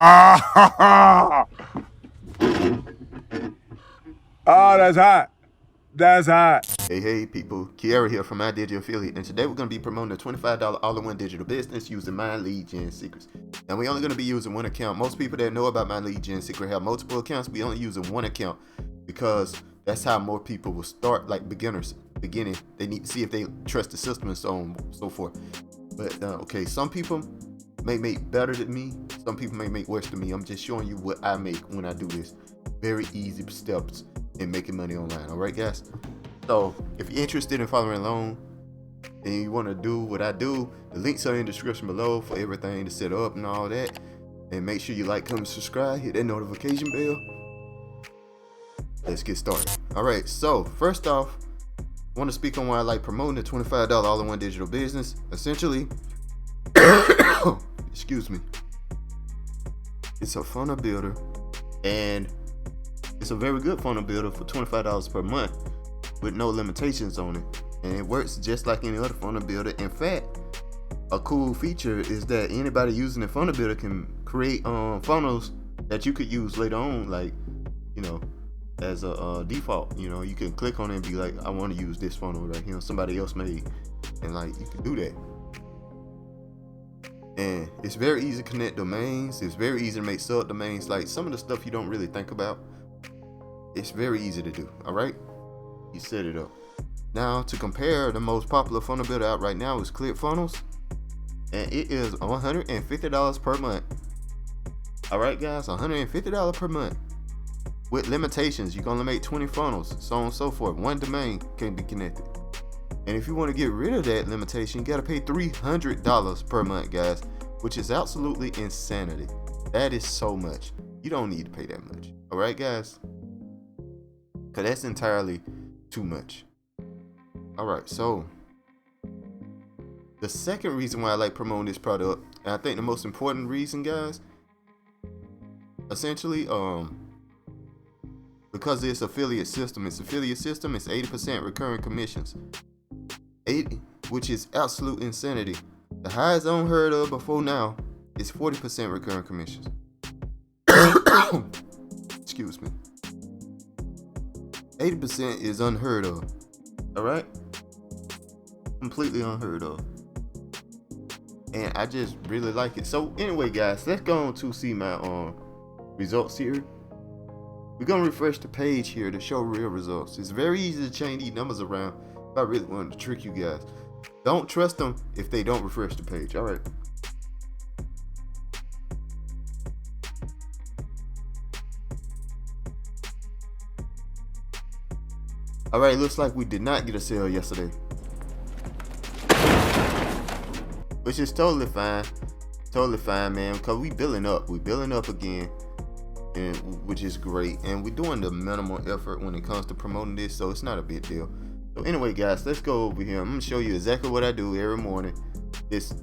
Ah, oh, that's hot. That's hot. Hey people, Kiara here from My Digital Affiliate, and today we're going to be promoting a $25 all-in-one digital business using My Lead Gen Secrets. And we're only going to be using one account. Most people that know about My Lead Gen Secret have multiple accounts. We only using one account because that's how more people will start, like beginners. Beginning, they need to see if they trust the system and so on and so forth. But okay, some people may make better than me. Some people may make worse than me. I'm just showing you what I make when I do this. Very easy steps in making money online. All right, guys. So if you're interested in following along and you want to do what I do, the links are in the description below for everything to set up and all that. And make sure you like, comment, subscribe, hit that notification bell. Let's get started. All right. So first off, I want to speak on why I like promoting the $25 all-in-one digital business. Essentially, excuse me, it's a funnel builder, and it's a very good funnel builder for $25 per month with no limitations on it, and it works just like any other funnel builder. In fact, a cool feature is that anybody using the funnel builder can create funnels that you could use later on, like, you know, as a default. You know, you can click on it and be like, I want to use this funnel right here, somebody else made, and like you can do that. And it's very easy to connect domains. It's very easy to make subdomains. Like some of the stuff you don't really think about, it's very easy to do. All right, you set it up. Now to compare, the most popular funnel builder out right now is ClickFunnels, and it is $150 per month. All right, guys, $150 per month with limitations. You can only make 20 funnels, so on and so forth. One domain can be connected. And if you want to get rid of that limitation, you got to pay $300 per month, guys, which is absolutely insanity. That is so much. You don't need to pay that much. All right, guys, because that's entirely too much. All right, so the second reason why I like promoting this product, and I think the most important reason, guys, essentially, because it's affiliate system. It's 80% recurring commissions. 80, which is absolute insanity. The highest unheard of before now is 40% recurring commissions. Excuse me. 80% is unheard of. All right, completely unheard of, and I just really like it. So anyway, guys, let's go on to see my results here. We're gonna refresh the page here to show real results. It's very easy to change these numbers around. If I really wanted to trick you guys, don't trust them if they don't refresh the page. All right. All right, looks like we did not get a sale yesterday, which is totally fine, man, because we billing up again, and which is great, and we're doing the minimal effort when it comes to promoting this, so it's not a big deal. So anyway, guys, let's go over here. I'm gonna show you exactly what I do every morning. This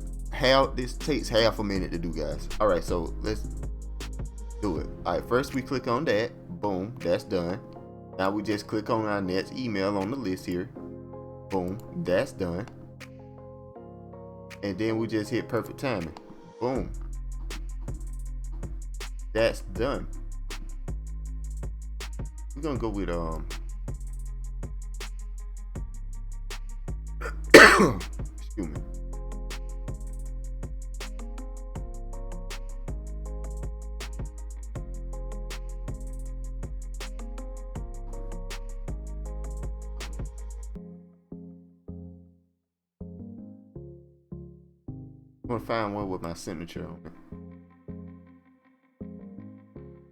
takes half a minute to do, guys. All right, so let's do it. All right, first we click on that. Boom, that's done. Now we just click on our next email on the list here. Boom, that's done. And then we just hit perfect timing. Boom, that's done. We're gonna go with excuse me. I'm gonna find one with my signature on it.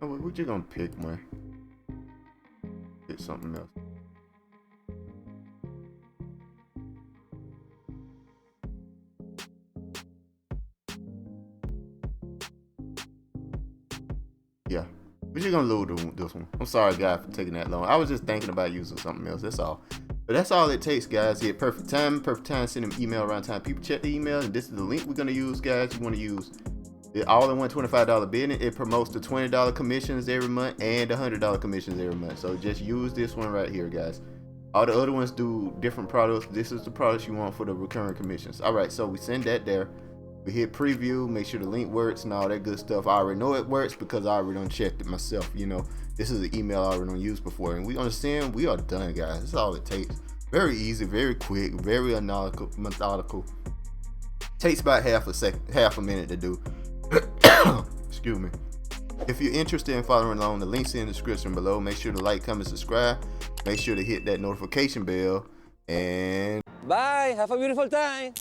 Oh, what you gonna pick, man? Pick something else. Yeah, we're just gonna load this one. I'm sorry, guys, for taking that long. I was just thinking about using something else. That's all. But that's all it takes, guys. Hit perfect time, send them email around time. People check the email, and this is the link we're gonna use, guys. You want to use the all-in-one $25 business. It promotes the $20 commissions every month and the $100 commissions every month. So just use this one right here, guys. All the other ones do different products. This is the products you want for the recurring commissions. All right, so we send that there. We hit preview, make sure the link works and all that good stuff. I already know it works because I already done checked it myself. You know, this is an email I already done used before, and we understand we are done, guys. That's all it takes. Very easy, very quick, very methodical. Takes about half a minute to do. Excuse me. If you're interested in following along, the links in the description below. Make sure to like, comment, subscribe. Make sure to hit that notification bell. And bye. Have a beautiful time.